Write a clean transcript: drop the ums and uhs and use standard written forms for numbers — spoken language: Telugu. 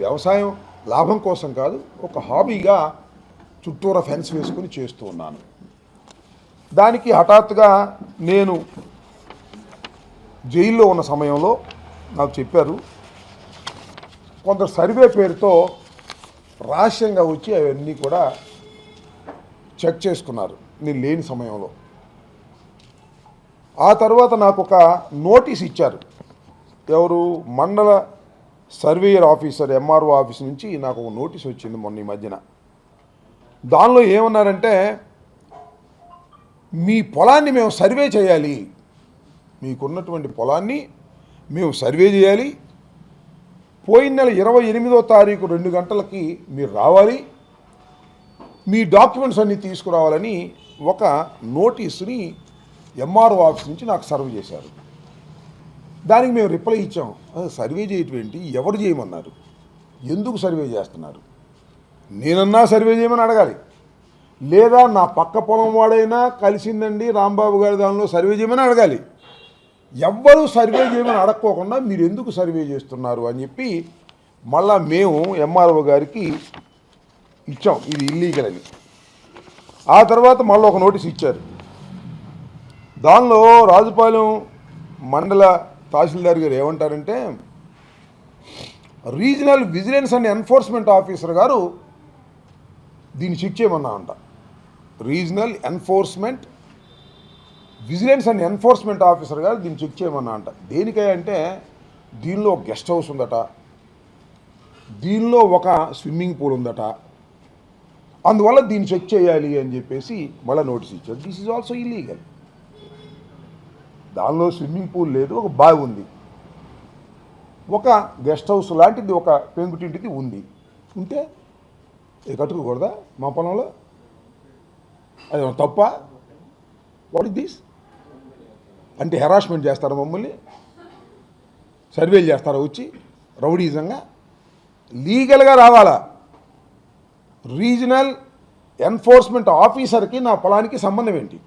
వ్యవసాయం లాభం కోసం కాదు, ఒక హాబీగా చుట్టూరా ఫెన్స్ వేసుకుని చేస్తూ ఉన్నాను. దానికి హఠాత్తుగా నేను జైల్లో ఉన్న సమయంలో నాకు చెప్పారు, కొంత సర్వే పేరుతో రహస్యంగా వచ్చి అవన్నీ కూడా చెక్ చేసుకున్నారు నేను లేని సమయంలో. ఆ తర్వాత నాకు ఒక నోటీస్ ఇచ్చారు. ఎవరు? మండల సర్వేయర్ ఆఫీసర్ ఎంఆర్ఓ ఆఫీస్ నుంచి నాకు ఒక నోటీస్ వచ్చింది మొన్న ఈ మధ్యన. దానిలో ఏమన్నారంటే, మీ పొలాన్ని మేము సర్వే చేయాలి, మీకున్నటువంటి పొలాన్ని మేము సర్వే చేయాలి, పోయిన నెల 28వ తారీఖు 2 గంటలకి మీరు రావాలి, మీ డాక్యుమెంట్స్ అన్నీ తీసుకురావాలని ఒక నోటీసుని ఎంఆర్ఓ ఆఫీస్ నుంచి నాకు సర్వ్ చేశారు. దానికి మేము రిప్లై ఇచ్చాం. సర్వే చేయటం ఏంటి, ఎవరు చేయమన్నారు, ఎందుకు సర్వే చేస్తున్నారు, నేనన్నా సర్వే చేయమని అడగాలి, లేదా నా పక్క పొలం వాడైనా కలిసిందండి రాంబాబు గారి దానిలో సర్వే చేయమని అడగాలి. ఎవ్వరూ సర్వే చేయమని అడక్కోకుండా మీరు ఎందుకు సర్వే చేస్తున్నారు అని చెప్పి మళ్ళా మేము ఎంఆర్ఓ గారికి ఇచ్చాం, ఇది ఇల్లీగల్ అని. ఆ తర్వాత మళ్ళీ ఒక నోటీస్ ఇచ్చారు. దానిలో రాజుపాలెం మండల తహసీల్దార్ గారు ఏమంటారంటే, regional vigilance and enforcement officer గారు దీన్ని చెక్ చేయమన్నా అంట. Regional vigilance and enforcement officer గారు దీన్ని చెక్ చేయమన్నా అంట. దేనికై అంటే, దీనిలో ఒక గెస్ట్ హౌస్ ఉందట, దీనిలో ఒక స్విమ్మింగ్ పూల్ ఉందట, అందువల్ల దీన్ని చెక్ చేయాలి అని చెప్పేసి మళ్ళీ నోటీస్ ఇచ్చారు. This is also illegal. దానిలో స్విమ్మింగ్ పూల్ లేదు, ఒక బావి ఉంది, ఒక గెస్ట్ హౌస్ లాంటిది ఒక పెంకుటింటిది ఉంది. ఉంటే ఇది కట్టుకోకూడదా మా పొలంలో? అది తప్ప? What is this? అంటే హెరాస్మెంట్ చేస్తారా మమ్మల్ని? సర్వేలు చేస్తారా వచ్చి రౌడీజంగా? లీగల్గా రావాలా. రీజనల్ ఎన్ఫోర్స్మెంట్ ఆఫీసర్కి నా పొలానికి సంబంధం ఏంటి?